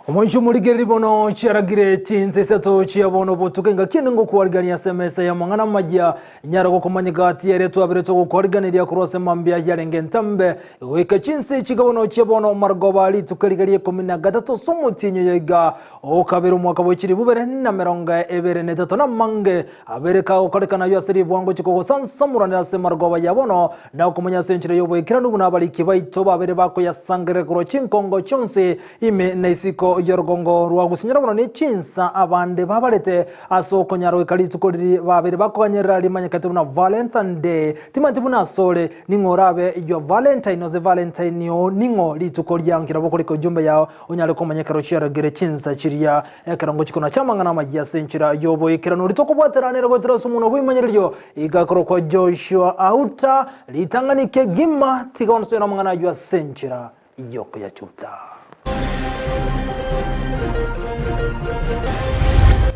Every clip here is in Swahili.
Omwisho muligeri bono chiaragire Chinsa Isato chiabono botukenga kinengo kuwarigania SMS ya mangana majia nyarago komanyigati yeretu abireto kuwarigania kurose mambia yarenge ntambe weka Chinsa chigabono chiabono margobali tukarigarie komina gadato somutinyo yega okabiru mwaka bochiri bubere na meronga ebere nedato na mange abereka ukarekana yasiri bwango chikoko sansamuranira se margoba yabono na komanya senchire yobo ikiranu bunabali kibaito babere bako yasangere kuro chinkongo chonse ime naisiko yorgongo rwa gusinyira bono ni Chinsa abande babalete asoko nyaro ikalitu kodiri babere bakonyera limanyakate buna Valentine Day timanti buna sole ningorabe iyo Valentine oze Valentine yo ningo litukolyankira bokoliko jumbe yao onyale komanyekero chiaragire Chinsa chiria ekarango chikona chamangana majia senchira yobo ikirano litokobwateranera gotera sumuno bwimanyiryo igakoro kwa Joshua Auta litanganike gima tigaonso na mangana ywa senchira yoko ya chuta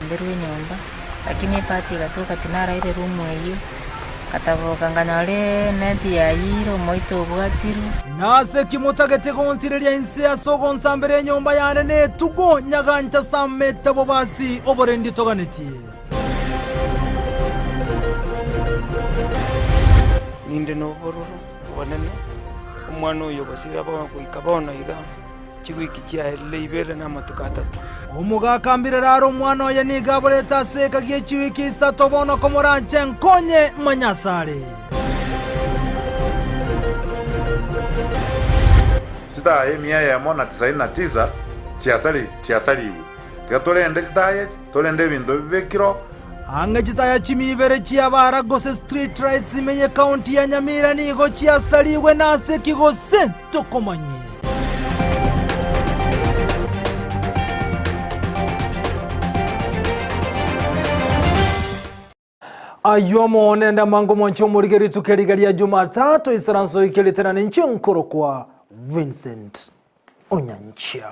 Nderuwe nyomba lakini pati gatoka tinara ile rumu hiyo katavoka nganale nedi ya hiro moito bwatiru nase kimutagete gonsireria inse asogo nsambere nyomba yane ne tugo nyaganja sameta bobasi oborendi toganetie ninde no bororo bonene umwana uyo basira bakuyikabona iga chigwiki kya leibere na matukatatu omugakambire raro umwana oya nigaboreta seka gie chiwiki Isato bono komoranje nkonye manyasare chitaye mia ya mona 99 chiasali tikatolende chitaye tolende bintu bibekiro anga chitaya chimibere chiabara gose street rights imenye county ya Nyamira nigo chiasaliwe nase kigose tokomanye Ayomo nenda mango mwancho murigeri tukerigaria Jumatatu isaranso ikilitena ninchinkoro kwa Vincent Onyancha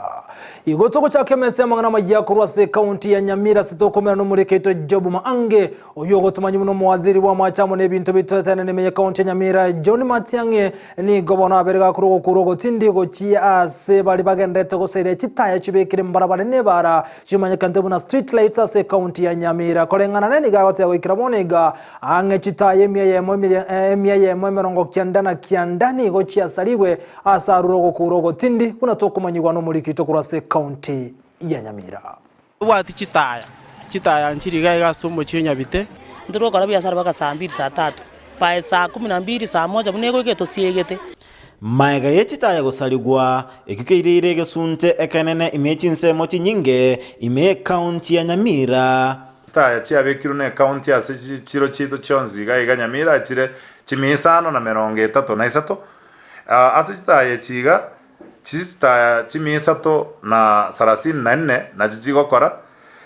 igotoko cha kemese mangana majia kurwase county ya Nyamira sitokomera no mureketo Jobu Maange oyogo tumanyi muno mwaziri wa machamo nebintu bitotana nemeye county ya Nyamira John Matiange ni gobona aberega kurogo tindi go chia se bali bagendete go sere chitaya chibekire mbarabara nebara chimanye kantebu na street lights ase county ya Nyamira kolengana neni gagote go ikirabonega ange chitaya emia ye merongo kiandana kiandani go chia saliwe asarurogo kurogo tindi unatokomanyirwa no muri kitokurase county ya Nyamira wati chitaya nchiriga igasomo chionyabite ndiro kara biashara baka saa 2 saa 3 pa saa 12 saa 1 munego geto siegete maiga yechitaya gosaligwa ekikeirire gesunte ekanene imechinse moti nyinge ime county ya Nyamira chitaya chiabekiro ne county ase chiro chito chonziga iga Nyamira chire chimisano na merongo 33 ase chitaya chiga chitaya chimisato na 34 na chichigokora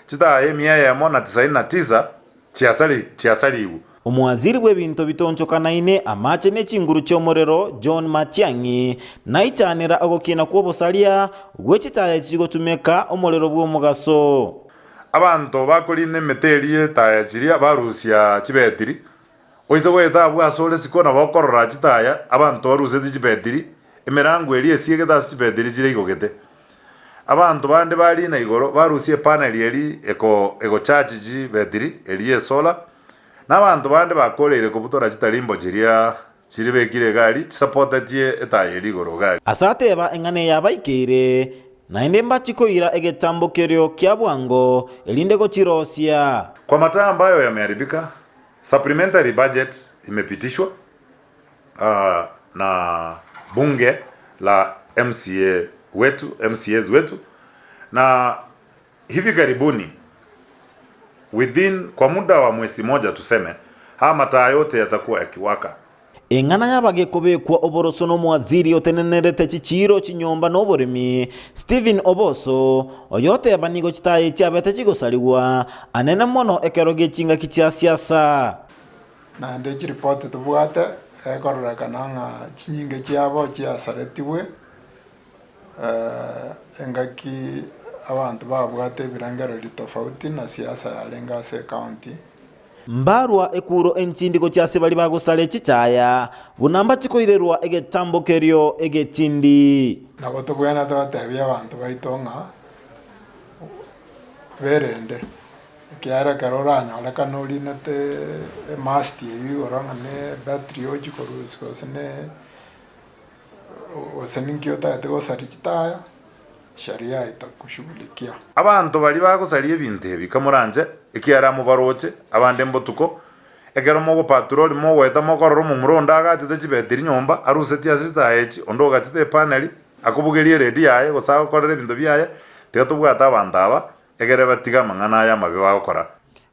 chitaya mia ya mona 99 chiasaliwu omwaziri bw'ebintu bitonchokanaine amache n'ekinguru ky'omorero John Matiange naichanira ogokina kw'obusalia gw'ekitaya kigotumeka omorero bw'omugaso abantu bakoline meterie taya chiria barusia chibetiri oize gweta bwasole sikona bokorora chitaya abantu baruse chibetiri emerango eri esiege das chibetiri chire igogete abantu bande bali na igoro barusie panel eri ego charge ji betiri eri solar n'abantu bande bakorere kubutora chitalimbo chiria chiribekire gari support tie etaye ligoro gari asateba engane yabaikire nainde mbachikoira egetambokerio kya bwango elinde go chirosia kwa mataa ambayo yameharibika supplementary budget imepitishwa na bunge la MCAs wetu na hivi karibuni kwa muda wa mwezi moja tuseme haya mataa yote yatakuwa yakiwaka engana yabagekobekwa oboroso no mwaziri otenenerete chichiro chinyomba no boremi Stephen Oboso oyote yabanigo chitaye cyabete kigosaliwa anene mono ekeroge chinga kicha siasa na ndechi report tubwate ekorora kananga chinyinge cyabo cyasaretiwe engaki abantu babwate birangaro litofauti na siasa ya Lengase County mbarwa ekuro enchindiko cyase bali bagusale chichaya bunamba chikoirerwa egetambokerio egetindi nabo tubwena twatebya abantu baitonga berende kiara karora nyala kanori nate masti yu oranga ne battery oji korus kosne oseninki otate gosarichitaya sharia itakushughulikia abantu bali bagosaria ebintu ebi kamuranje ekiara mubaroche abande mbotuko ekero mogo patrol mo weta mokororo mu muronda agachite chibetiri nyomba aruseti asista echi ondo gachite panel akubugerie ready yaye gosaba korera ebintu byaye tigatubwata abantu aba egere batiga mang'ana ya mabe bagokora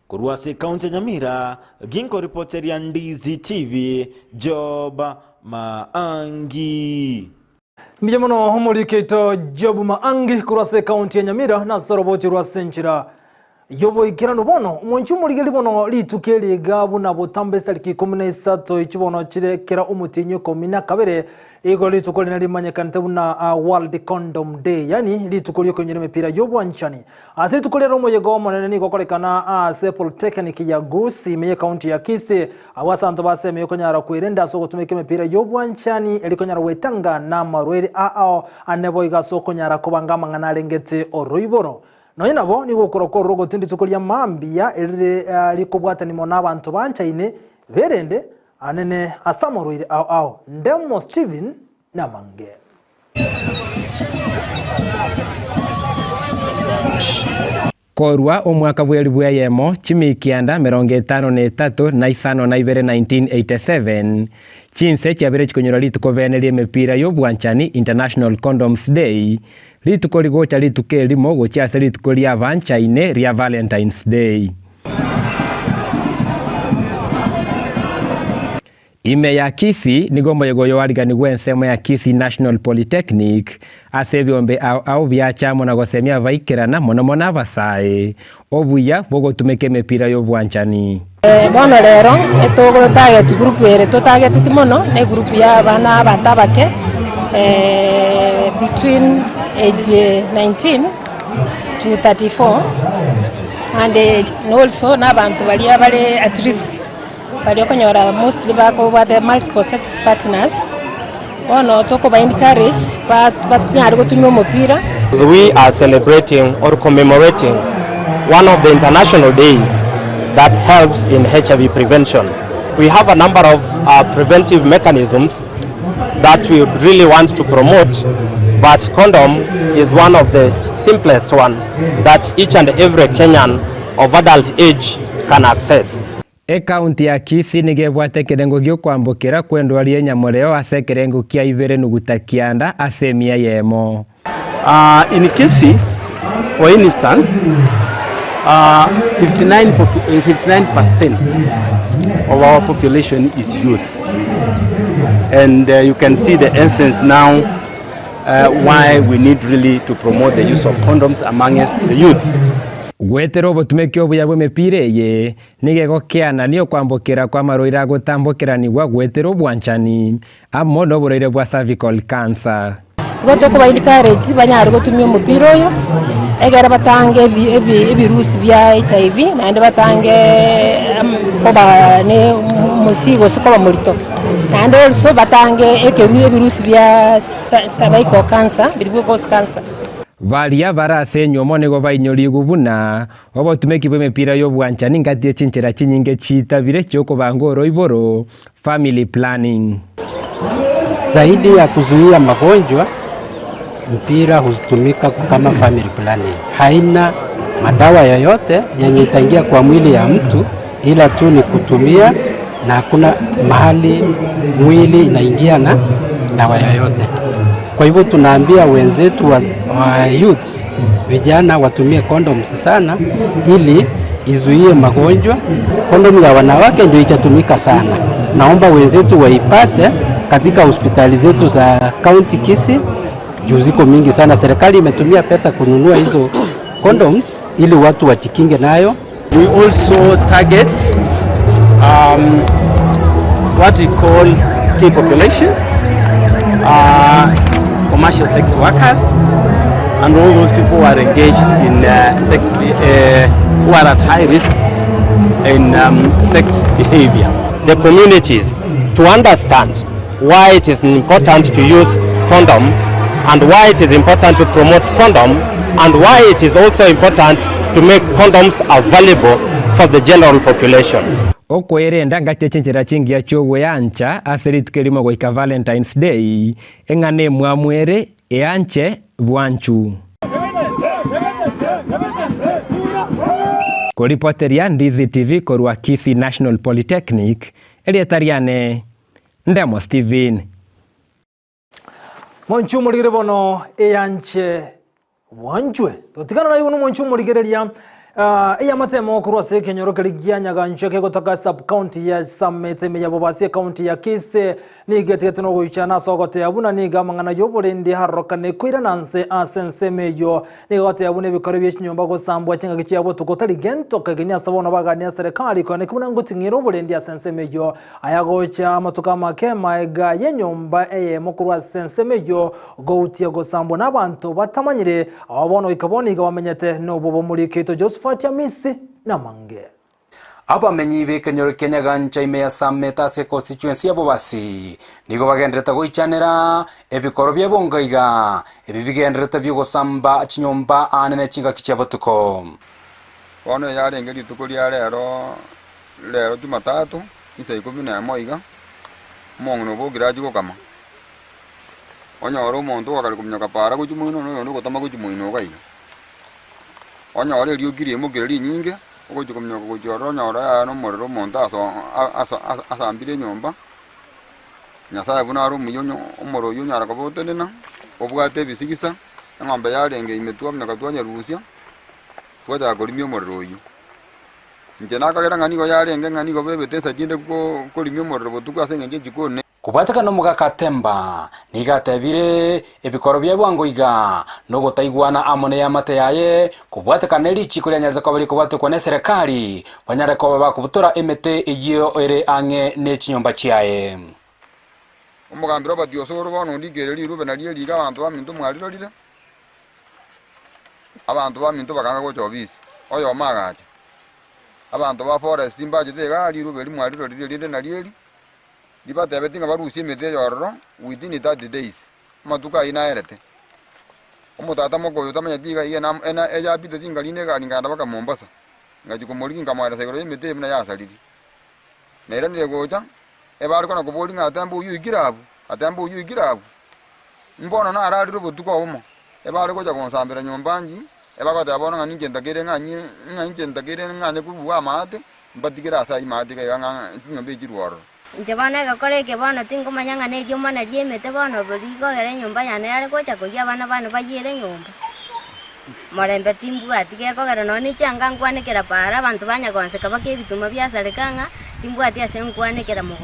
kurwa se county ya Nyamira ginko reporter ya Ndizi TV Job Maangi Mjemono humuriketo Job Maangi kurwa se county ya Nyamira na soroboti rwa senchira yobo ikirano bono umunchu murigeli bono litukeli gabu na botambe saliki 13 ichibono chirekera umutinyo komina kabere ego litukoli nalimanye kantabuna World Condom Day yani litukoli konyere mepira yobo anchani asiri tukoli romo yego monene ni kokolekana se polytechnic ya Gusii meye county ya Kisii awasanto baseme yokonyara kwirenda soko tumeke mepira yobo anchani elikonyara wetanga na marweri anebo igasoko nyara kubangama ngana lengete oroiboro no nabo ni gukoroko rogo tindi tukolia mambia likobwata ni mona abantu banchaine berende anene asamoroire ao ndemo Steven Namange korwa omwaka bweri bweyemo chimikianda 53 na isano na ibere 1987 Chinsa kyabere chikonyora lituko benelie mepira yobwanchani International Condoms Day lituko ligocha lituke limo gochase lituko lya banchaine lya Valentine's Day ime ya Kisii nigombo yegoyo waligani gwensemo ya Kisii National Polytechnic asebyombe au byachamo na gosemya vaikirana monomona abasae obuya bogo tumeke mepira yobwanchani bono rero etogo target group ere to target timono ne group ya bana batabake between age 19 to 34 and also na bantu bali at risk bali okonyora mostly bako the multiple sex partners ono toko ba encourage but nyari gotunyo mupira. We are celebrating or commemorating one of the international days that helps in HIV prevention. We have a number of preventive mechanisms that we really want to promote, but condom is one of the simplest one that each and every Kenyan of adult age can access. County ya Kisii nigebwate kirengo gyo kwambukira kwendwarie nyamureo ase kirengo kia ibere nuguta kianda asemia yemo. In Kisii, for instance, 59% of our population is youth, and you can see the essence now why we need really to promote the use of condoms amongst the youth. Gwetero botumekyo buya bwemepireye nigego kiana niyo kwambukira kwa maroira gutambukira nigwa gwetero bwanchani amono bureire bwa cervical cancer goto ko encourage banyari gotumye mupira oyo egera batange ebirusi bya HIV nande batange koba ne musigo sikoba mulito nande also batange ebirusi bya cervical cancer biribwo cause cancer valia barase nyomo nego bainyori gubuna obotumeki bwemepira yobwanchani ngatie chinchera chinyinge chitabire cyoko bangoro iboro family planning. Zaidi ya kuzuia magonjwa, mpira hutumika kama family planning. Haina madawa yoyote yenye itaingia kwa mwili ya mtu, ila tu ni kutumia, na hakuna mahali mwili inaingia na dawa yoyote. Kwa hivyo tunaambia wenzetu wa youths, vijana watumie condoms sana ili izuie magonjwa. Kondom ya wanawake ndio itatumika sana. Naomba wenzetu waipate katika hospitali zetu za County Kisii. Juu ziko mingi sana, serikali imetumia pesa kununua hizo condoms ili watu wajikinge nayo. We also target what we call key population, commercial sex workers, and all those people who are engaged in sex, who are at high risk in sex behavior. The communities to understand why it is important to use condom and why it is important to promote condom and why it is also important to make condoms available for the general population. Okwirenda ngati chinchira chingia chogwe yancha asiritu kelimo goika Valentine's Day engane mwamwere yanche bwanchu. Kuripoteria Ndizi TV korwa Kisii National Polytechnic elietariane Ndemo Steven. Monchu muligire bono eyanche bwanchwe totikana na yuno monchu muligereria iya matemo kurwase kenyoro kaligia nyaganche ke gotaka sub county ya Samete me yabobase county ya Kisii nigetete no goichana sogote abuna niga mangana yoborendi harokane kwira nanse asense meyo nigote abune bikore by'inyumba go sambwa cyenga gicyabo tukotari gento kagenya asabona bagania serikali kone kuna ngutingiro borendi asense meyo ayagocha amatuka makema ega yenyumba eye mukuru asense meyo goutia go sambwa nabantu batamanyire abono ikaboni gabamenyete no bobo muri kito Fatia Misi na mange. Abamenyi bekenyoro kenyagancha ime ya Sameta se constituency ya bobasi nigo bagendreta goichanera ebikoro byebongaiga ebibigendreta byo gosamba chinyomba anene chinga kichabotuko ono yarengeri tukuri rero Jumatatu isa 11 iga mongno bogira jugo kama onyoro monto wakali kumnyoka para kujumuino no gotama kujumuino gaiga onyore ryugiriye mugireri nyinge ugojukomnya kujoro nyora no morero monta asambire nyomba nyasaye bunaro muyonyo omoro yo nyara kabotenena obwate bisigisa ngombe yarenge imetuwa myakatwanya Rusia twada kolimyo morero yo nje nakagera ngani yarenge ngani go bebetesa jinde ko kolimyo morero botuka senge jikone kubataka no mugakatemba nigatebire ebikoro byebwangoiga no gotaigwana amone ya mate yaye kubataka nerichi kuri nyarza ko bari kubatukwa ne serikali banyare ko bakubutora emete iyo ere ange ne chinyomba chiaye umugambiro badiosoro bono ndigereri rube nariye liga abantu baminto mwariro lire abantu baminto bakanga ko chobisi oyo magaje abantu ba forest imbaje de gali rube mwariro lire nariye Dibate abetinga barusi mete yorro within 30 days. Matuka inaerete. Omutata moko yotamanya diga ina eja bide tinga line ga nganda baka Mombasa. Ngaji komori ngamara segoro mete mna ya salidi. Nera ni goja e bar kona ko boli ngata mbu yu igirabu. Mbona na arari ro butuko omo. E bar ko ja konsambira nyombanji e bakata abona ngani ngenda gere nganye kuwa mate mbatigira sai mate ga nyombe jiruoro. Njabana gakore ke bana tingo manyanga ne ryo mana ryemete bana burigo gere nyumba yane ari gocha kuya bana bayire nyumba morembe timbu atige ko gere no ni changa nkwanekera para abantu banya konseka bake bituma bya sarekanga timbu ati asenkwanekera mu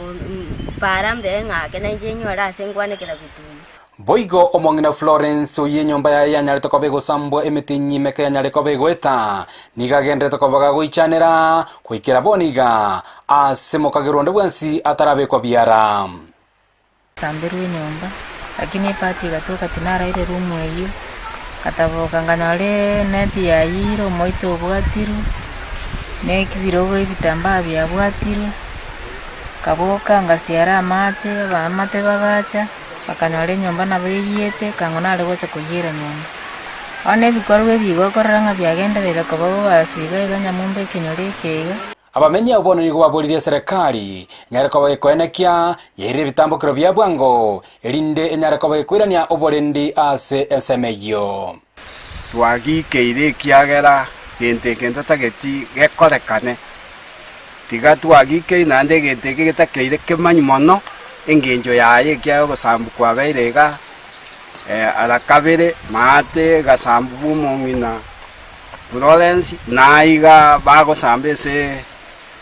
para mbenga ke na njenyo ara asenkwanekera bituma Boigo omongina Florence uye nyomba ya nyare to kobego sambo emeti nyimeke ya nyare kobego eta niga gendre to kobaga goichanera kuikira boniga asemo kagironde bwansi atarabe kwa biara samberu nyomba lakini pati gatoka tinara ile rumu eyo katavoka nganale neti ya yiro moito bwatiru neki birogo ibitamba bya bwatiru kaboka ngasiara mache ba mate bagacha bakanyore nyomba na beyete kangona legocha kuyira nyomba ane bikorwe bigo koranga byagenderera ko babo basiga iganya mumbe kinyore kega abamenye ubona ni kubaburira serikali nyare ko bakoenekia yire bitambukiro bya bwango elinde enyare ko bakwirania oborendi ase esemeyo twagikeire kiagera gente tageti gekorekane tiga twagike nande gente getakeire kemanyi mono engenjo yaye kya gosambu kwa gairega arakabere mate gasambu mongina Florence naiga bago sambese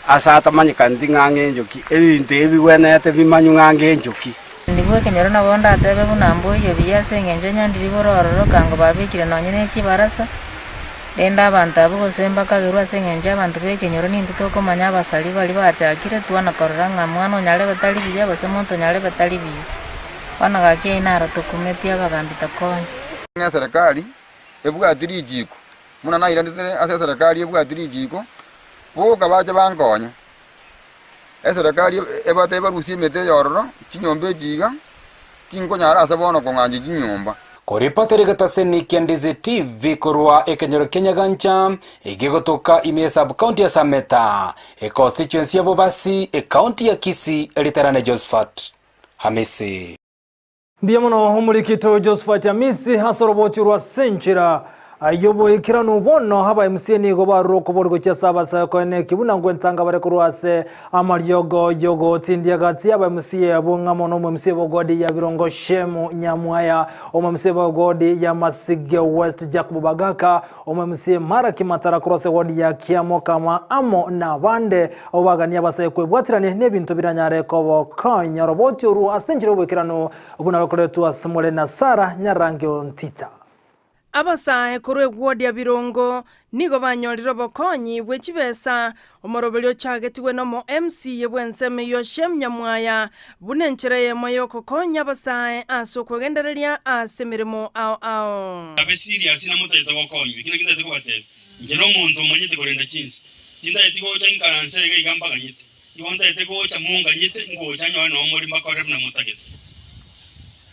asata manyikandi ngange njoki ebinte ebiwenete bimanyu ngange njoki ndibwe kenyoro na bonda atebe bunambo yo biyase ngenje nyandiri bororo kango babikire nonyene chibarasa denda abantu abo semba kagirwa sengenje abantu bekenyoro ninduto ko manya basali bali bachakire twana koranga mwana nyale batali biya basemonto nyale batali biya wana gake inaro tukumetia bagambita konye nga serikali ebuga dirijiko muna na irandire ase serikali ebuga dirijiko boka baje bangonya serikali ebate barusi mete yororo chinyombe jiga tingo nyara ase bono konganje jinyomba Kuripoteri gataseni kia Ndizi TV kurwa ekenyoro Kenya gancha igigotoka ime sub county ya Sameta constituency ya Bobasi county ya Kisii eliterane Josephat Hamisi. Biamono homurikito Josephat Hamisi hasoroboti rwa senchira ayobo ikirano bono haba MCN go baro kuborgo cya sabasa ko ne kibuna ngwentanga bare kurwase amaryogo yogo tindia gati aba MCN abunga mono mu MCN bogodi ya birongo shemu nyamwaya o MCN bogodi ya Masige West Jacob Bagaka o MCN mara kimatara kurose wodi ya Kiamo kama amo na bande obagania basaye kwebwatirane nebintu biranyare ko kanya roboti ru asenjire obikirano obuna bakoletu asmole na Sara Nyarange Ontita. Abasae kurwe wodi ya birongo nigo banyoriro bokonyi bwechibesa omorobelyo chagetiwe no mo MC yebwenseme yoshem nyamwaya bunenchereye moyo kokonya abasae asokwegendereria asemirimo ao abesiri asina mutayita bokonyi kino kindate kwate njero muntu monyete kolenda Chinsa tinda yetiko chankaranse ga igamba ganyite yonda yetiko cha munga nyite ngo chanyo no muri makore na mutagete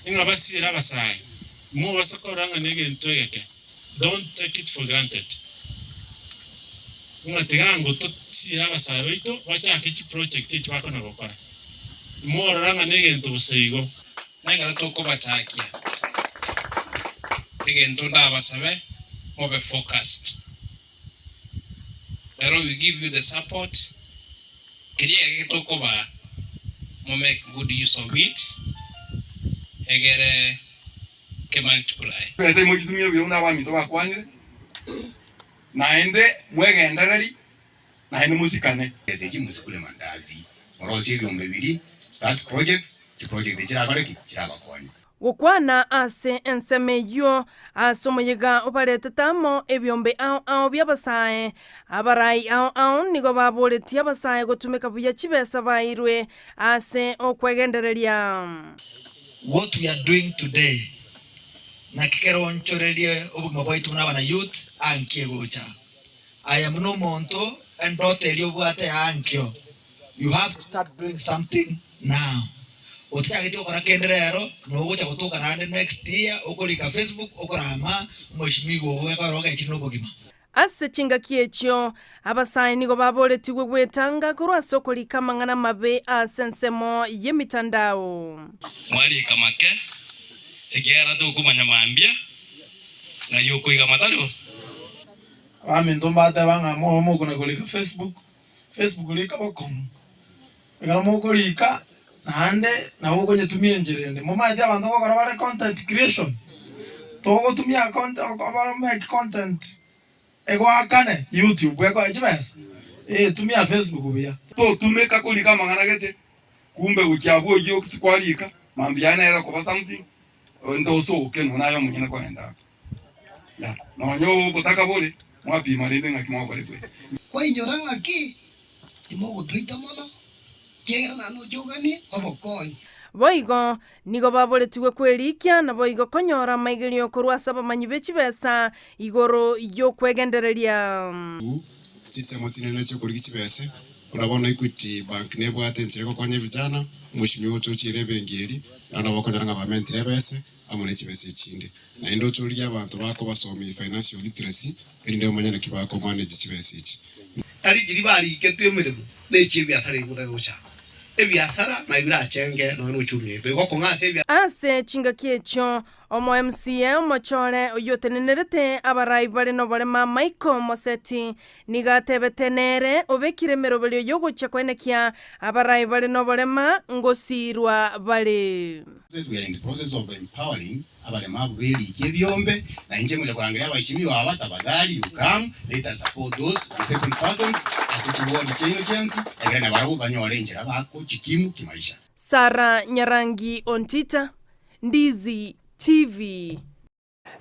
inga basira abasae mo basakoranga nege ntweke. Don't take it for granted. Ngategango tutsira basaroito wachake chi project chi bako na gukora. Mo ranga nege ntubuseigo. Nanga toko bachakia. Nege ntunda basabe mo be focused. Pero we give you the support. Kiriya toko ba mo make good use of it. Egere que multiply. Pese mo kitumia byo na bami to bakwanyire. Naende mwegendereri naende musikane. Ese kimusikule mandazi. Orosi byombe bibiri start projects, the project kirabare kirabakwanya. Gukwana ase ensemeyo asomoyega obaretetamo ebyombe ao byabasae abarai ao nigo baboletia abasae gotumeka buya kibesa bairwe ase okwegendereria. What we are doing today na kikero nchorerie obugima bwaitu n'abana youth ankie gocha. I am no monto and daughter obwate ankyo. You have to start doing something now. Otagete okora kenderero no gocha gotoka na next year okolika Facebook okorama mweshimigo wekoroga ikino bugima. Ase chinga kiechyo abasae nigo baboletiwe gwetanga kurwa sokolika mangana mabe asensemo yemitandao. Mwali kamake egera to kumanya mambia na yoko igamatalo ame ndombata banga mo kuna kolika Facebook lika bakomo egara mo kolika nande na uko nyetumie njerende mo maite abantu bakora bare content creation to go tumia content bakora make content ego akane YouTube ego ajibes tumia Facebook bya to tumeka kolika mangana gete kumbe ukyabo yo sikwalika mambia na era ko something ndo so keno nayo munyina kwenda ya no nyo kutaka bole mwapi malinde ngakimwa kwa lefe kwa inyoranga ki timogo tuita mono tiera na no jogani obokoi boigo nigo baboletiwe kwelikia na boigo konyora maigelio kurwasa bamanyi bechibesa igoro yo kwegendereria chisemo chinene cyo kuri kibese urabona Equity Bank nebo atenjere ko kwanye vijana mushimiwo cyo chirebe ngeri na bakonyara ngabamente rebese amune kibese ikindi na indo cyuri abantu bako basomi financial literacy inde umanyana kibako manage kibese iki ari giri bari ketuyemerebo nechi byasara igura yocha ebyasara na ibirachenge no nuchumye bego ko ngase bya ase chinga kiecho omo MCA mochore oyotenenerete abarai bale no bale ma Michael Moseti nigatebetenere obekire merobelyo yogocha kwenekia abarai bale no bale ma ngosirwa bale. We are in the process of empowering abale mabu beli ikibyombe na inje mule kurangilia abachimi wa batabagari you come let us support those disabled persons as it word change chance egene barabu banyorengera bako chikimu kimaisha. Sara Nyarangi Ontita, Ndizi TV.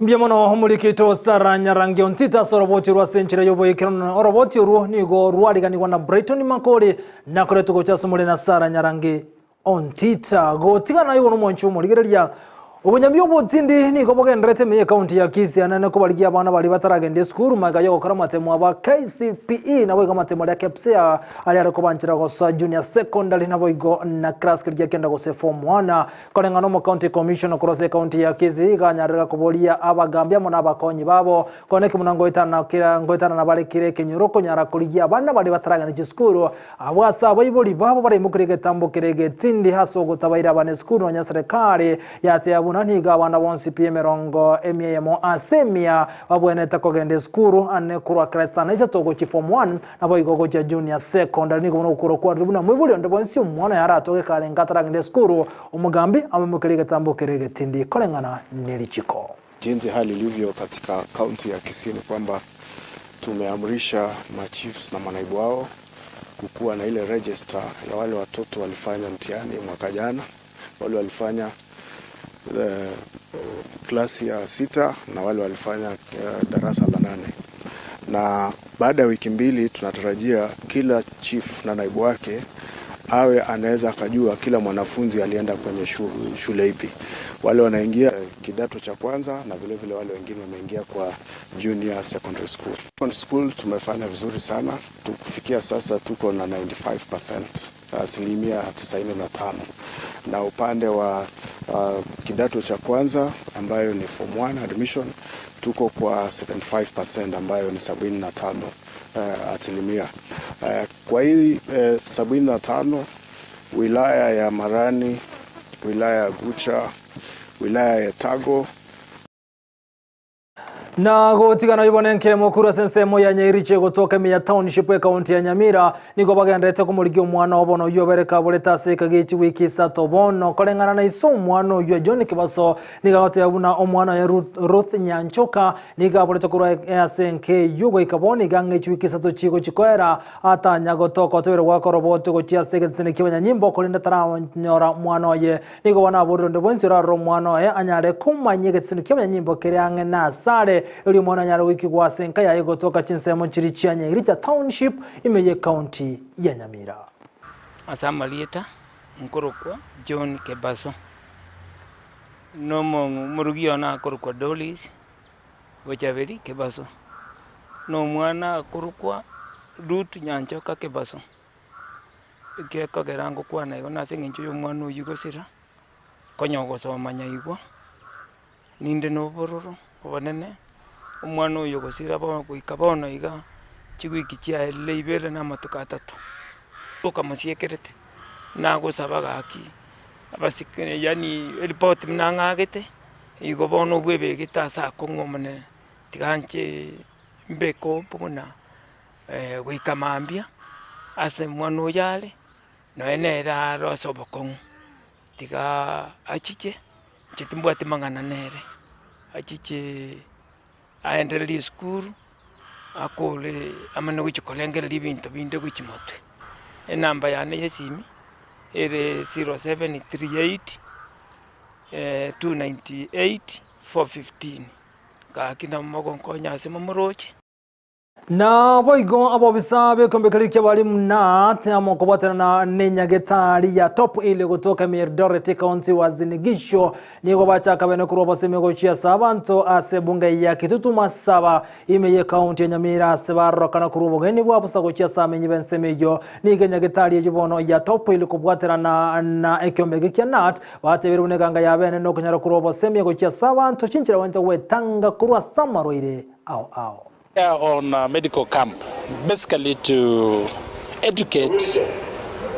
Mbiamono homurikito Sara Nyarangi Ontita soroboti rwa senchira yoboyekirano oroboti ruo nigo rwariganirwa na Brighton Makori na koretugo cyasumule na Sara Nyarangi Ontita gotigana yibo no mwanchu murigereria Ubunyamyo butindi ni kobogendrete meye county ya Kisii anane ko baligia abana bali bataragende skuru magayo gukora matemo aba KCPE nabo iga matemo ya KPSEA ali ariko banchira gosa junior secondary nabo igo na class kirya kenda gose form 1 kolengano mo county commission cross county ya Kisii ganyarira kubolia abagambya mona abakonyi babo koneke munango itana na bali kire kenyuroko nyara kuligia abana bali bataragende skuru abwasa bayiboli babo bari mukirege tambo kirege tindi haso gutabaira abane skuru nya serikali yate naniga abana bonsi PM emyemo asemia babweneta kogende skuru ane kurwa Chinsa Isato go form 1 nabo igogo ja junior secondary niko ukuro kwa rubuna mwibuli ndo bonsi umwana yara atoke kale ngataragende skuru umugambi amemukirege tambo kirege tindi kolengana nilichiko. Jinsi hali ilivyo katika kaunti ya Kisii ni kwamba tumeamrisha machiefs na manaibu wao kukuwa na ile register ya wale watoto walifanya mtihani mwaka jana, wale walifanya klasi ya 6 na wale walifanya darasa la 8. Na baada ya wiki mbili tunatarajia kila chief na naibu wake awe anaweza akajua kila mwanafunzi alienda kwenye shule ipi. Wale wanaingia kidato cha kwanza na vile vile wale wengine wameingia kwa junior secondary school. Secondary school tumefanya vizuri sana. Tukufikia sasa tuko na 95%, asilimia 95. Na upande wa kidato cha kwanza ambayo ni form 1 admission tuko kwa 75% ambayo ni 75 asilimia. Kwa hii 75 wilaya ya Marani, wilaya ya Gucha, wilaya ya Tago na gotigana ibonenke mukura sensemo ya Nyeriche gotoka ya township county ya Nyamira niko bagendete kumurigyo mwana obono yobereka boleta seka gichi wiki Isato bono kolengana na iso mwana yo John Kibaso nigagote abuna omwana ya Ruth Nyanchoka niga boleta kura SNK yugo ikaboni gange wiki Isato chigo chikoera atanya gotoko tebere wako roboto go chia seka tsene kibanya nyimbo kolinda tara nyora mwana ye nigo wana bondo bonsira ro mwana ye anyare kumanyege tsene kibanya nyimbo kiriange na sare uli mwana nyara wiki kwa senka ya gotoka Chinsa monchirichi ya Nyericha township imeye county ya Nyamira. Asama lieta nkorokwa John Kebaso nomo murugio na korokwa Dolis wachaberi Kebaso no mwana korokwa Ruth Nyanchoka Kebaso ikeka gerango kwa nayo na sengincho yo mwana uyigosira konyogo so manyayigwa ninde no bororo obanene umwana uyo gosira ba kuikabona iga chigwiki chia leibere na matuka 3 ukamusiekerete nago sabaga aki abasikene yani report mnangagete igo bono bwebe gitasa kongomane tiganche mbeko pona guikamambia ase mwana uyale no enera rosobokon tiga achiche chitimbwate mangana nere achiche aendelee skuru akole amano wichikolengera libinto binde wichimotwe enamba yane yesimi ere 0738 298 415 kakina magonko nyase mamoroche na boigo abo bisabe kombekalike bali mnate amoko batana nenyagetari ya top ile gotoka Eldoret county wazinigisho nigo bachaka bene kuroba semego chia sabanto ase bunge ya kitutu masaba imeye county ya Nyamira sebaro kana kurobo geni bwa busago chia samenyi bensemejo nige nyagetari yibono ya top ile kubwatana na ekyomege kya nat batebere buneganga ya bene no kunyara kuroba semego chia sabanto chinchira wente wetanga kurwa samaroire ao on a medical camp, basically to educate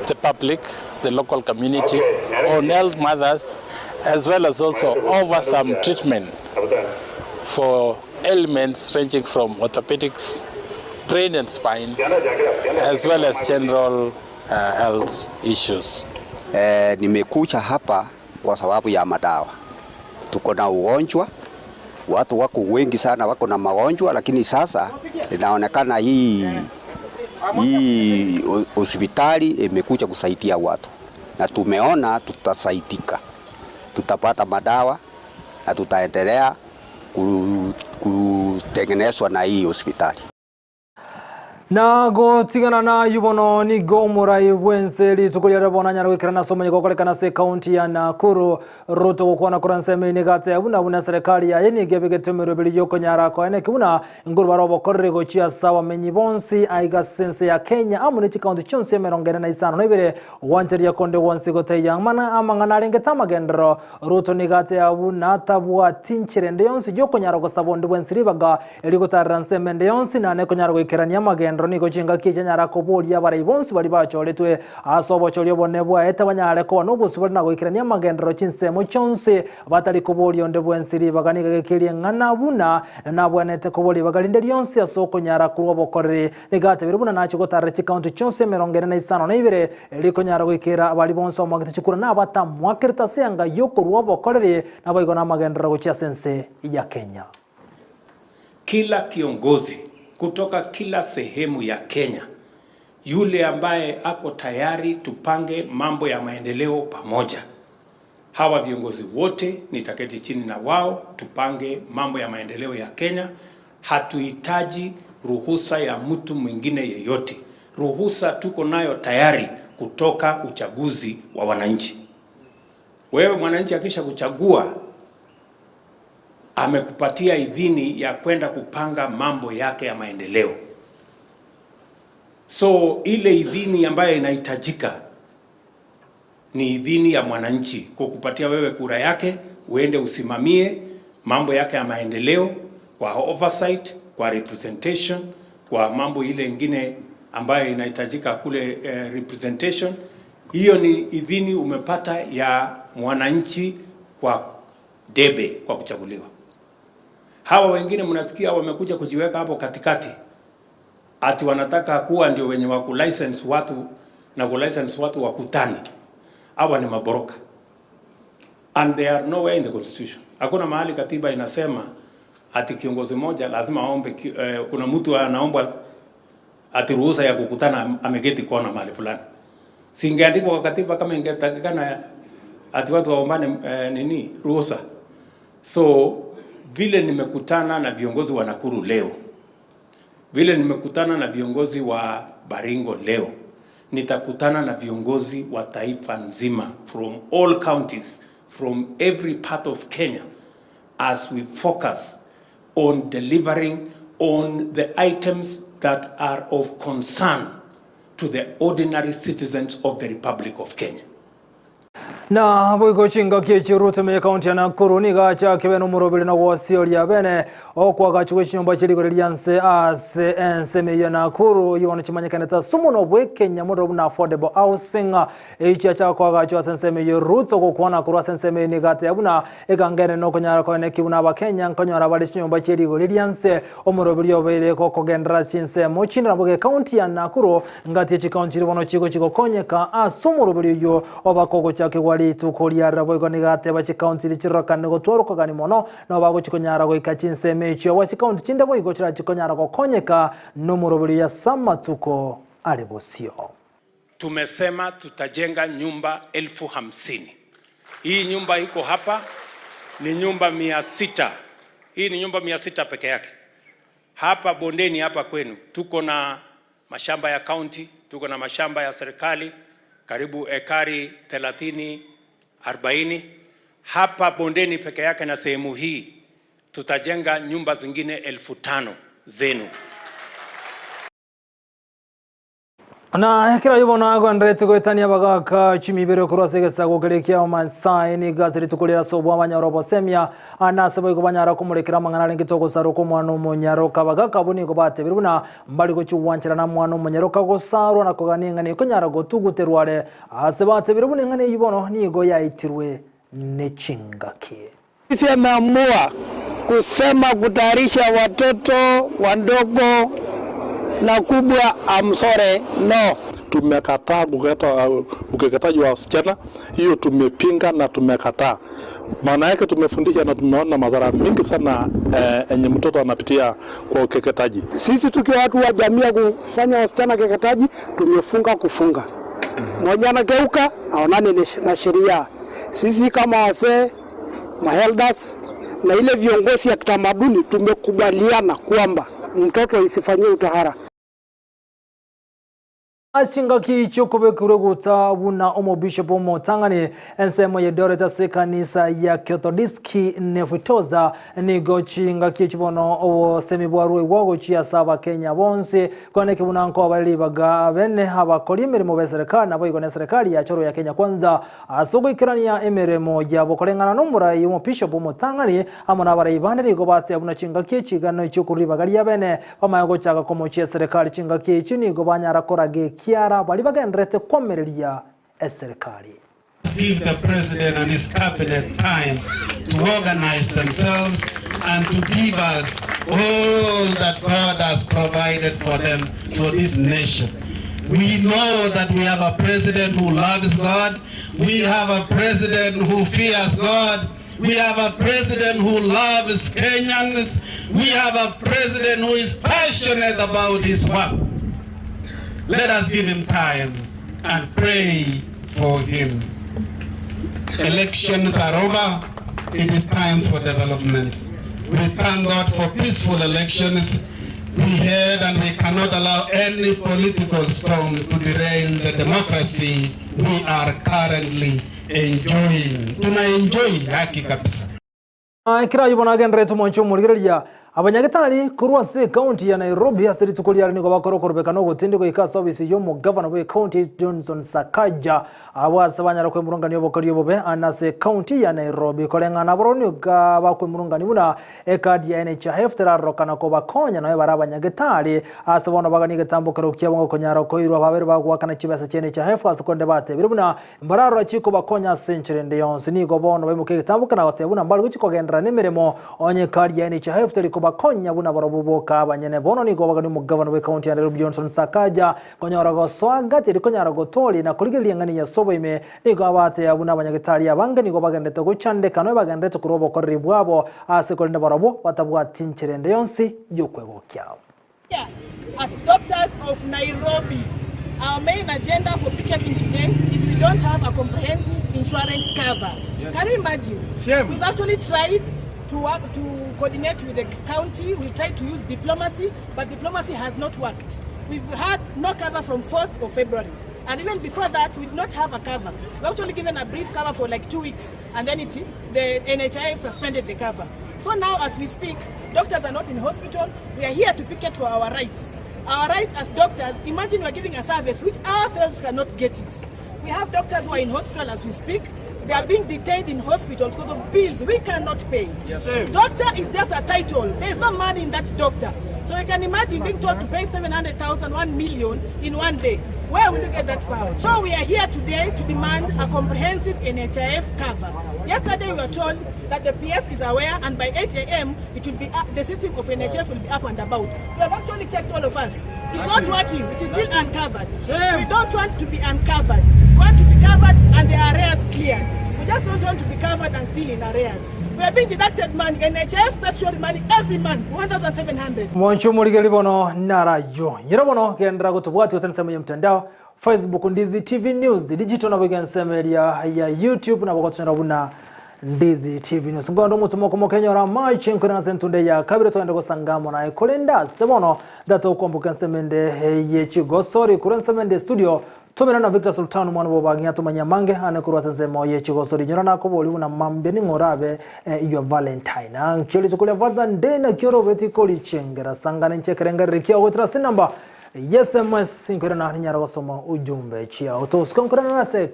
the public, the local community, on health matters, as well as also offer some treatment for ailments ranging from orthopedics, brain and spine, as well as general health issues. Nimekuja hapa kwa sababu ya madawa. Tuko na ugonjwa. Watu wako wengi sana wako na magonjwa, lakini sasa inaonekana hii hospitali imekuja kusaidia watu, na tumeona tutasaidika, tutapata madawa na tutaendelea kutengenezwa na hii hospitali. Na gotigana na yubono ni gomurai bwenseli tukulia bona nyara wikira na somo yikokolekana se county ya Nakuru ruto gukwana kuranseme ni gate buna serikali ya yeni gebegetemero bili yoko nyara ko ene kibuna nguru barobo korre go chia sawa menyi bonsi aiga sense ya Kenya amune chi county chonse merongere na isano nebere wancheri ya konde wonsi gote yang mana amangana rengetama gendro ruto ni gate buna tabwa tinchirende yonsi yoko nyara go sabondi bwensiri baga eliko taranseme ndeyonsi na ne konyara wikira nyama Nigo chinga kiche nyara kobolia bara bonsi bali bacholetwe asobo cholyo bonebwa eta banyare ko no busu bali nagwikirania magendero chinse mu chonse batali kobolia ndebwe nsiri baganiga gekirie ngana buna na bwanete kobolia bagalinde lyonsi asoko nyara kurobo korre negate birubuna nacho gotare chi county chonse merongere na isano na ibere liko nyara gwikira bali bonsi omagite chikura na bata mwakirita senga yoko ruobo korre na bayigo na magendero gochia sense ya Kenya. Kila kiongozi kutoka kila sehemu ya Kenya, yule ambaye ako tayari tupange mambo ya maendeleo pamoja. Hawa viongozi wote nitaketi chini na wao tupange mambo ya maendeleo ya Kenya. Hatuhitaji ruhusa ya mtu mwingine yeyote. Ruhusa tuko nayo tayari kutoka uchaguzi wa wananchi. Wewe mwananchi akisha kuchagua, amekupatia idhini ya kwenda kupanga mambo yake ya maendeleo. So ile idhini ambayo inahitajika ni idhini ya mwananchi kukupatia wewe kura yake uende usimamie mambo yake ya maendeleo kwa oversight, kwa representation, kwa mambo ile ingine ambayo inahitajika kule representation. Hiyo ni idhini umepata ya mwananchi kwa debe kwa kuchaguliwa. Hawa wengine mnasikia wamekuja kujiweka hapo katikati. Ati wanataka kuwa ndio wenye wa license watu na license watu wakutani. Hawa ni maboroka. And they are nowhere in the constitution. Hakuna mahali katiba inasema ati kiongozi mmoja lazima aombe kuna mtu anaomba ati ruhusa ya kukutana amegeti kona mahali fulani. Singeandikwa kwa katiba kama ingetakikana ati watu waombane ruhusa. So vile nimekutana na viongozi wa Nakuru leo, vile nimekutana na viongozi wa Baringo leo, nitakutana na viongozi wa taifa nzima from all counties, from every part of Kenya, as we focus on delivering on the items that are of concern to the ordinary citizens of the Republic of Kenya. Na boigo chinga kiechi ruto me county ya Nakuru ni gacha kebeno murobili na wasio lya bene okwa gachuwe chinyomba chiliko lyanse ase enseme ya Nakuru yiwano chimanyekane ta sumuno bwe Kenya murobu na affordable housing echi cha kwa gachuwa senseme ya ruto kokwana kurwa senseme ni gate yabuna egangene no konyara ko neki buna ba Kenya nkonyara bali chinyomba chiliko lyanse omurobili obele ko kogendra chinse mo chinra boge county ya Nakuru ngati chi county ribono chiko konyeka asumurobili yo obakogo chake wali tukoria rabo ni gate ba chi county lichiraka nego tworoka gani mono no bago chikonyara go ikachinse mecho wa chi county chinde bo igochira chikonyara go konyeka no murobili ya samatuko alebosio. Tumesema tutajenga nyumba 50,000. Hii nyumba iko hapa ni nyumba 600. Hii ni nyumba 600 peke yake. Hapa bondeni hapa kwenu tuko na mashamba ya county, tuko na mashamba ya serikali karibu ekari 30-40. Hapa bondeni peke yake na sehemu hii tutajenga nyumba zingine 5,000 zenu. Na kira yubona agwandrete goetania bagaka chimibere kurasegesa gogerekia Masai ni gazeti tukulira sobwa abanyorobo semya anasebo igobanyara kumurekera mangana ngitoko saruko mwana umunyaroka bagaka buni go bate biruna mbali go chuwanchira na mwana umunyaroka go saro na koganinga ni konyara go tuguterware asebate biruna ngane yibono ni go yaitirwe nechingaki. Sisi ameamua kusema kutayarisha watoto wadogo na kubwa amsore no. Tumekataa ukeketaji wa wasichana, hiyo tumepinga na tumekataa. Maana yake tumefundisha na tumeona madhara mingi sana enye mtoto anapitia kwa ukeketaji. Sisi tukiwa watu wa jamii kufanya wasichana keketaji, tumefunga kufunga. Mmoja anageuka aonane na sheria. Sisi kama wazee, maheldas na ile viongozi ya kitamaduni tumekubaliana kwamba mtoto isifanywe utahara. Ashinga kicho kubekure guta buna omo bishop omotangani ensemo yedoreta se kanisa ya Catholiski nefutoza nigo chinga kichibono owo semibwaru iwago chia saba Kenya bonse kwane kibuna nko abalibaga bene abakoli imirimo beserikali nabo igone serikali ya choro ya Kenya kwanza asugo ikirania emirimo yabo kolengana n'umurayi omo bishop omotangani amona abarayibande nigo batse abuna chinga kichigano cyo kuribaga ya bene bamayago chaka komo chia serikali chinga kichi nigo banyara korage Kiara bali bagendrete komerelia eserikali. Give the president and his cabinet time to organize themselves and to give us all that God has provided for them for this nation. We know that we have a president who loves God. We have a president who fears God. We have a president who loves Kenyans. We have a president who is passionate about his work. Let us give him time and pray for him. Elections are over. It is time for development. We thank God for peaceful elections. We heard and we cannot allow any political storm to derail the democracy we are currently enjoying. Tuna enjoy haki kabisa. Kira yibona agendrete moncho muligerelia abanyagetari kurwase county ya Nairobi asiri tukuliari niko bakorokorbeka no gutindiko ika service yo mu governor we county Johnson Sakaja abasa banyara kwe murungani yobokari yobobe anase county ya Nairobi kolengana boroni ga bakwe murungani buna ekadi ya NHIF terarokana ko bakonya no barabanyagetari asabona bagani getambukaro kyabongo konyara ko irwa babere bagwakana kibasa cyene NHIF asekonde bate birubuna mbararo chiko bakonya century ndeyonse nigo bono bemuke getambukana batebuna mbali guchiko gendra nemeremo onye kadi ya NHIF teriko bakonya buna barabuboka abanyene bono nigo bagani mu governor we county ya Nairobi Johnson Sakaja konyara go swaga teri konyara go toli na kuligeli ngani ya sobo ime nigo abate abuna abanyagetari abanga nigo bagendete gucandeka no bagendete kurobo korri bwabo asekolinde barabo batabwa tincherende yonsi yokwego kyao. As doctors of Nairobi, our main agenda for picketing today is we don't have a comprehensive insurance cover. Yes. Can you imagine? Shame. We've actually tried to coordinate with the county. We've tried to use diplomacy, but diplomacy has not worked. We've had no cover from 4th of February. And even before that, we did not have a cover. We actually given a brief cover for like 2 weeks, and then the NHIF suspended the cover. So now as we speak, doctors are not in hospital. We are here to picket for our rights. Our right as doctors, imagine we're giving a service which ourselves cannot get it. We have doctors who are in hospital as we speak. They are being detained in hospitals because of bills we cannot pay. Yes. Doctor is just a title. There is no money in that doctor. So you can imagine being told to pay 700,000, 1 million in one day. Where will you get that power? So we are here today to demand a comprehensive NHIF cover. Yesterday we were told that the PS is aware and by 8 a.m. it will be the system of NHIF will be up and about. We have actually checked all of us. It's not working. It is still uncovered. We don't want to be uncovered. We want to be covered and the arrears cleared. We just don't want to be covered and still in arrears. We are being deducted money. NHIF statutory money every month, 1,700. Mwancho muligeli bono narayo. Yirabono kendra gutubwati utansemeye mtandao Facebook Ndizi TV News, digital na bigensema ya YouTube na bokotera buna Ndizi TV News. Ngondo mutumo komo Kenya ra mai chinkuna na sentunde ya kabire twende gosangamo na ekolenda sebono data ukombuka nsemende ye chigosori kurensemende studio tumena na Victor Sultan mwana bobangi atumanya mange anakurwa sensemo ye chigosori nyora na koboli una mambe ni ngorabe iyo Valentine ankyoli chukule Valentine Day na kyoro beti koli chengera sangana nchekerenga rikia wetra sinamba SMS inkwera na nyara wasoma ujumbe chia utoskonkora na se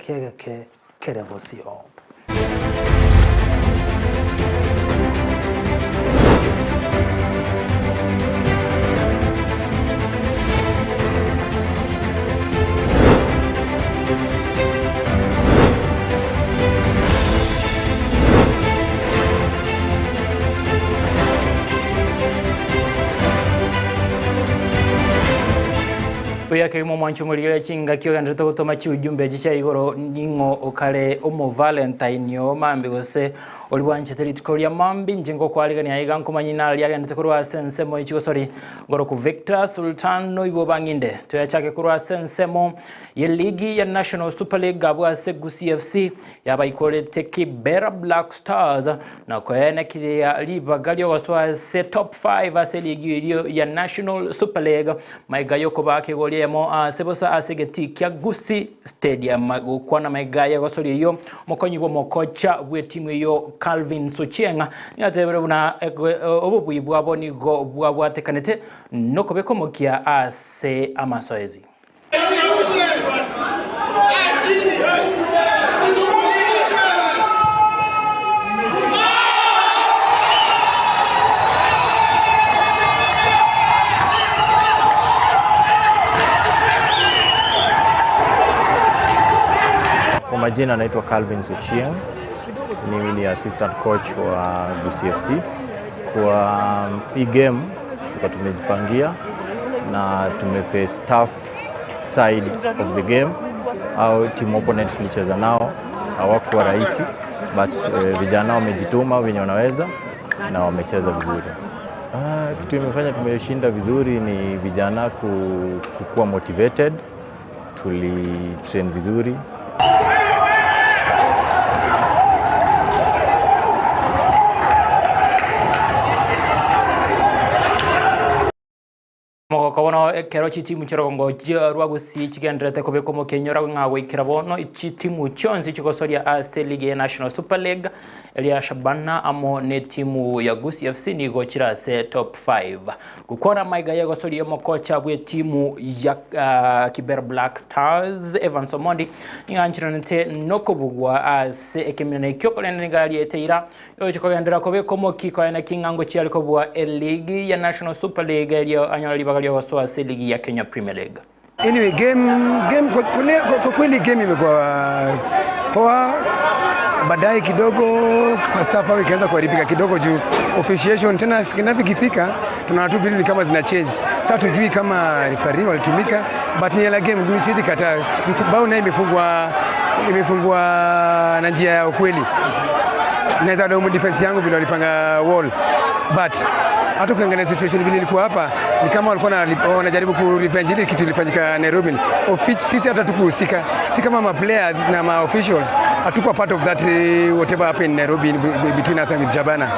kerebosio. Oya ke mo mwancho muligere chinga kyo gandito gutoma chi ujumbe gicha igoro ningo okale omo Valentine yo mambe gose Oliwanje teritoria mambi njengo kwaligania aiga nkomanyina liagendete kurwa sensemo ichigosori ngoro ku Victor Sultan no ibo banginde tuyachake kurwa sensemo ye ligi ya National Super League abwa se Gusii FC yabayikorete Kibera Black Stars na kwene kiria libagalio goswa se top 5 ase ligi iliyo ya National Super League maigayo ko bakegoliemo sebosa asegeti kya Gusii Stadium gukwana maigayo gosori yo mokonyi bo mokocha bwe timu yo Calvin Suchienga yatebere buna obubwi bwabo nigo bwabwatekanete nokobeko mokia ase amasoezi Kwa majina naitwa Calvin Suchienga. Mimi ni assistant coach wa Gusii FC. Kwa hii game tulikuwa tumejipangia na tumeface tough side of the game. Au team opponents tulicheza nao hawakuwa rahisi, but vijana wamejituma wenye wanaweza na wamecheza vizuri. Kitu imefanya tumeshinda vizuri ni vijana kukuwa motivated, tulitrain vizuri. Kabono kero chitimu chirongo rwa Gusii chigendrete kobeko mo kenyora ngawe kirabono chitimu chonzi chikosoria ase League National Super League Elia Shabana amo ne timu ya Gusii FC ni gochira se top 5 gukora maiga ya gosoria mo kocha bwe timu ya Kibera Black Stars Evans Omondi nganchiranete nokobugwa ase ekemene kyokolene ngali eteira yo chikogendera kobeko mo kikoyana kingango chialiko bwa League ya National Super League Elia anyali bagalio so ase ligi ya Kenya Premier League. Anyway, game kwa kweli game imekuwa poa. Baadaye kidogo first half hapo ikaanza kuharibika kidogo juu officiation tena sikinafikifika tunaona tu vile kama zina change. Sasa tujui kama referee walitumika, but ni la game tumesizi kataa. Bao nayo imefungwa na njia ya ukweli. Naweza ndio defense yangu vile walipanga wall. But hata ukiangalia situation vile ilikuwa hapa ni kama walikuwa wanajaribu ku revenge ile kitu ilifanyika Nairobi. Sisi hata tukuhusika, si kama ma players na ma officials hatukuwa part of that whatever happened in Nairobi between us and Shabana.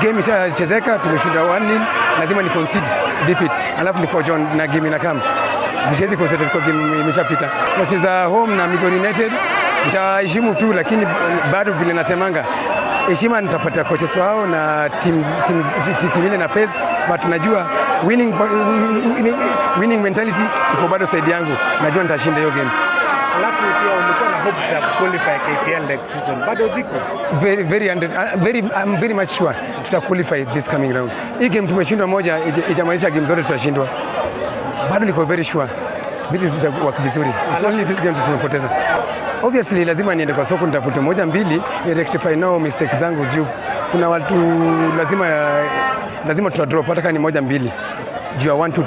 Game ishachezeka, tumeshinda 1-0, lazima ni concede defeat. Alafu ni for John na game inakam. Siwezi concentrate kwa game imeshapita. Tunacheza home na Migori United. Nitaheshimu tu lakini bado vile nasemanga heshima nitapata coaches wao na team ile na face, but tunajua winning mentality iko bado side yangu, najua nitashinda hiyo game. Alafu pia umekuwa na hopes ya qualify KPL next season, bado ziko? I'm very much sure tuta qualify this coming round. Hii game tumeshindwa moja, itamaanisha game zote tutashindwa. Bado niko very sure vile tutakuwa vizuri. It's only this game tumepoteza. Obviously lazima niende kwa soko nitafute moja mbili ni rectify now mistakes zangu juu kuna watu lazima tuta drop hata kama ni moja mbili juu ya 1 2